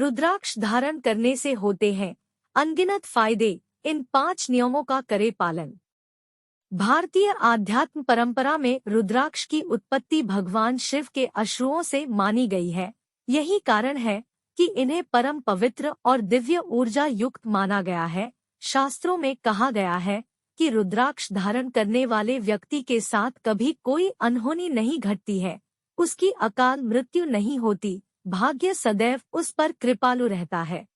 रुद्राक्ष धारण करने से होते हैं अनगिनत फायदे। इन 5 नियमों का करे पालन। भारतीय आध्यात्म परंपरा में रुद्राक्ष की उत्पत्ति भगवान शिव के अश्रुओं से मानी गई है। यही कारण है कि इन्हें परम पवित्र और दिव्य ऊर्जा युक्त माना गया है। शास्त्रों में कहा गया है कि रुद्राक्ष धारण करने वाले व्यक्ति के साथ कभी कोई अनहोनी नहीं घटती है, उसकी अकाल मृत्यु नहीं होती, भाग्य सदैव उस पर कृपालु रहता है।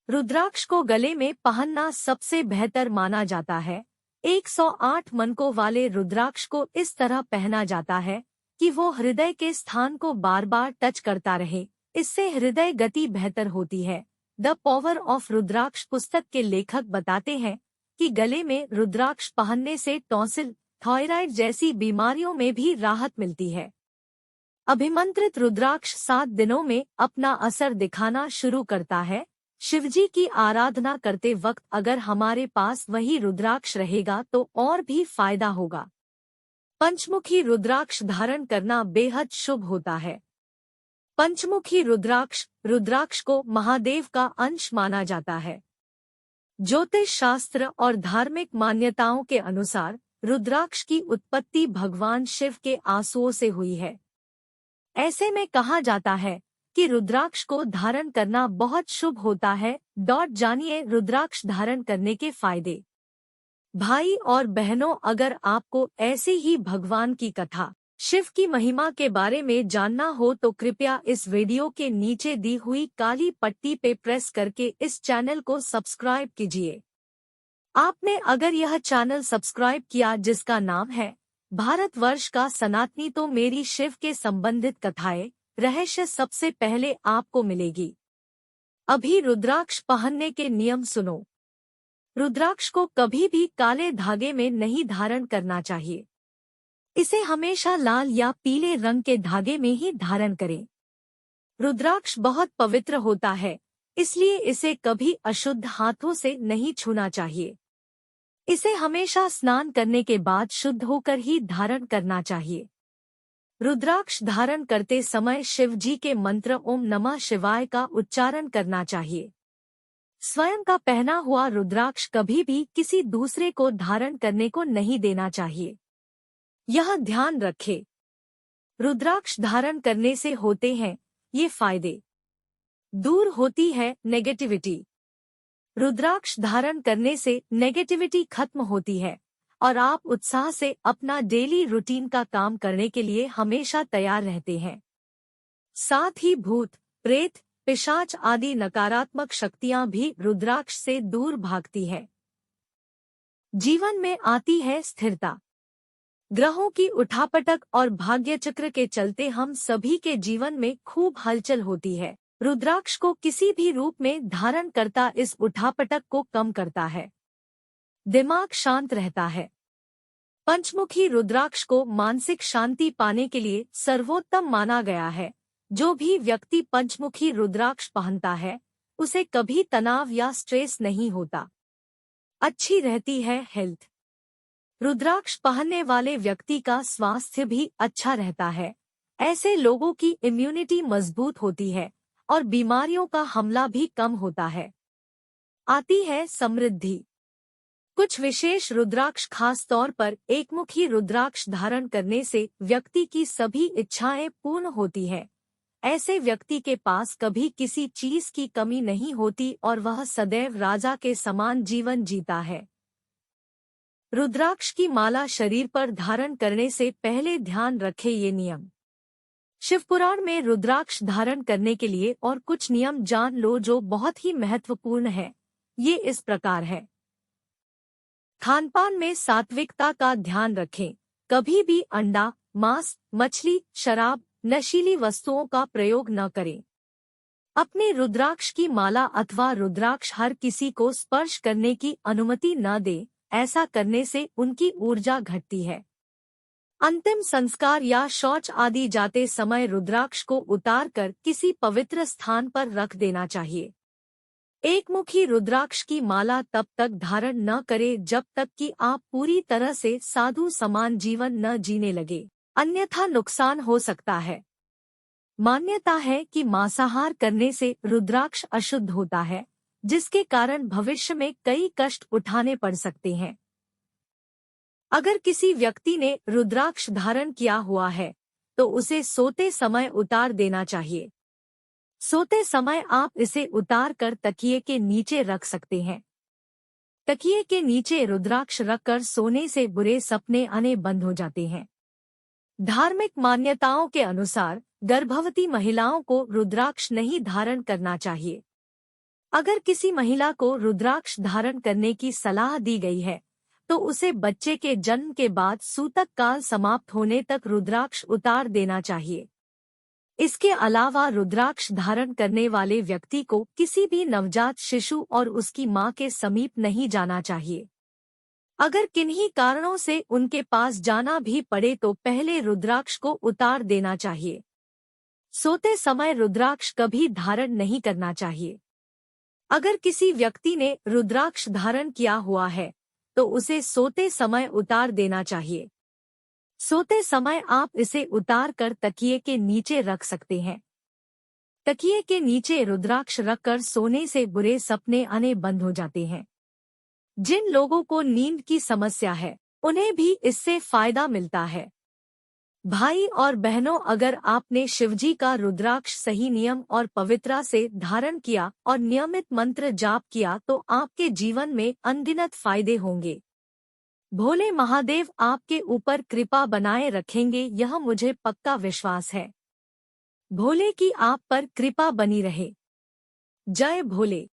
रुद्राक्ष को गले में पहनना सबसे बेहतर माना जाता है। 108 मनकों वाले रुद्राक्ष को इस तरह पहना जाता है कि वो हृदय के स्थान को बार बार टच करता रहे। इससे हृदय गति बेहतर होती है। द पावर ऑफ रुद्राक्ष पुस्तक के लेखक बताते हैं कि गले में रुद्राक्ष पहनने से टॉन्सिल, थायराइड जैसी बीमारियों में भी राहत मिलती है। अभिमंत्रित रुद्राक्ष 7 दिनों में अपना असर दिखाना शुरू करता है। शिवजी की आराधना करते वक्त अगर हमारे पास वही रुद्राक्ष रहेगा तो और भी फायदा होगा। पंचमुखी रुद्राक्ष धारण करना बेहद शुभ होता है। पंचमुखी रुद्राक्ष को महादेव का अंश माना जाता है। ज्योतिष शास्त्र और धार्मिक मान्यताओं के अनुसार रुद्राक्ष की उत्पत्ति भगवान शिव के आंसुओं से हुई है। ऐसे में कहा जाता है कि रुद्राक्ष को धारण करना बहुत शुभ होता है। जानिए रुद्राक्ष धारण करने के फायदे। भाई और बहनों, अगर आपको ऐसे ही भगवान की कथा, शिव की महिमा के बारे में जानना हो तो कृपया इस वीडियो के नीचे दी हुई काली पट्टी पे प्रेस करके इस चैनल को सब्सक्राइब कीजिए। आपने अगर यह चैनल सब्सक्राइब किया जिसका नाम है भारतवर्ष का सनातनी, तो मेरी शिव के संबंधित कथाएं, रहस्य सबसे पहले आपको मिलेगी। अभी रुद्राक्ष पहनने के नियम सुनो। रुद्राक्ष को कभी भी काले धागे में नहीं धारण करना चाहिए। इसे हमेशा लाल या पीले रंग के धागे में ही धारण करें। रुद्राक्ष बहुत पवित्र होता है, इसलिए इसे कभी अशुद्ध हाथों से नहीं छूना चाहिए। इसे हमेशा स्नान करने के बाद शुद्ध होकर ही धारण करना चाहिए। रुद्राक्ष धारण करते समय शिव जी के मंत्र ओम नमः शिवाय का उच्चारण करना चाहिए। स्वयं का पहना हुआ रुद्राक्ष कभी भी किसी दूसरे को धारण करने को नहीं देना चाहिए। यह ध्यान रखें। रुद्राक्ष धारण करने से होते हैं ये फायदे। दूर होती है नेगेटिविटी। रुद्राक्ष धारण करने से नेगेटिविटी खत्म होती है और आप उत्साह से अपना डेली रूटीन का काम करने के लिए हमेशा तैयार रहते हैं। साथ ही भूत, प्रेत, पिशाच आदि नकारात्मक शक्तियां भी रुद्राक्ष से दूर भागती है। जीवन में आती है स्थिरता। ग्रहों की उठापटक और भाग्यचक्र के चलते हम सभी के जीवन में खूब हलचल होती है। रुद्राक्ष को किसी भी रूप में धारण करता इस उठापटक को कम करता है। दिमाग शांत रहता है। पंचमुखी रुद्राक्ष को मानसिक शांति पाने के लिए सर्वोत्तम माना गया है। जो भी व्यक्ति पंचमुखी रुद्राक्ष पहनता है उसे कभी तनाव या स्ट्रेस नहीं होता। अच्छी रहती है हेल्थ। रुद्राक्ष पहनने वाले व्यक्ति का स्वास्थ्य भी अच्छा रहता है। ऐसे लोगों की इम्यूनिटी मजबूत होती है और बीमारियों का हमला भी कम होता है। आती है समृद्धि। कुछ विशेष रुद्राक्ष खास तौर पर एकमुखी रुद्राक्ष धारण करने से व्यक्ति की सभी इच्छाएं पूर्ण होती है। ऐसे व्यक्ति के पास कभी किसी चीज की कमी नहीं होती और वह सदैव राजा के समान जीवन जीता है। रुद्राक्ष की माला शरीर पर धारण करने से पहले ध्यान रखें ये नियम। शिवपुराण में रुद्राक्ष धारण करने के लिए और कुछ नियम जान लो जो बहुत ही महत्वपूर्ण है। ये इस प्रकार है। खानपान में सात्विकता का ध्यान रखें। कभी भी अंडा, मांस, मछली, शराब, नशीली वस्तुओं का प्रयोग न करें। अपने रुद्राक्ष की माला अथवा रुद्राक्ष हर किसी को स्पर्श करने की अनुमति न दें। ऐसा करने से उनकी ऊर्जा घटती है। अंतिम संस्कार या शौच आदि जाते समय रुद्राक्ष को उतारकर किसी पवित्र स्थान पर रख देना चाहिए। एकमुखी रुद्राक्ष की माला तब तक धारण न करें जब तक कि आप पूरी तरह से साधु समान जीवन न जीने लगे, अन्यथा नुकसान हो सकता है। मान्यता है कि मांसाहार करने से रुद्राक्ष अशुद्ध होता है, जिसके कारण भविष्य में कई कष्ट उठाने पड़ सकते हैं। अगर किसी व्यक्ति ने रुद्राक्ष धारण किया हुआ है, तो उसे सोते समय उतार देना चाहिए। सोते समय आप इसे उतार कर तकिए के नीचे रख सकते हैं। तकिए के नीचे रुद्राक्ष रखकर सोने से बुरे सपने आने बंद हो जाते हैं। धार्मिक मान्यताओं के अनुसार गर्भवती महिलाओं को रुद्राक्ष नहीं धारण करना चाहिए। अगर किसी महिला को रुद्राक्ष धारण करने की सलाह दी गई है, तो उसे बच्चे के जन्म के बाद सूतक काल समाप्त होने तक रुद्राक्ष उतार देना चाहिए। इसके अलावा रुद्राक्ष धारण करने वाले व्यक्ति को किसी भी नवजात शिशु और उसकी मां के समीप नहीं जाना चाहिए। अगर किन्हीं कारणों से उनके पास जाना भी पड़े तो पहले रुद्राक्ष को उतार देना चाहिए। सोते समय रुद्राक्ष कभी धारण नहीं करना चाहिए। अगर किसी व्यक्ति ने रुद्राक्ष धारण किया हुआ है, तो उसे सोते समय उतार देना चाहिए। सोते समय आप इसे उतार कर तकिए के नीचे रख सकते हैं। तकिए के नीचे रुद्राक्ष रखकर सोने से बुरे सपने आने बंद हो जाते हैं। जिन लोगों को नींद की समस्या है, उन्हें भी इससे फायदा मिलता है। भाई और बहनों, अगर आपने शिवजी का रुद्राक्ष सही नियम और पवित्रता से धारण किया और नियमित मंत्र जाप किया तो आपके जीवन में अनगिनत फायदे होंगे। भोले महादेव आपके ऊपर कृपा बनाए रखेंगे, यह मुझे पक्का विश्वास है। भोले की आप पर कृपा बनी रहे। जय भोले।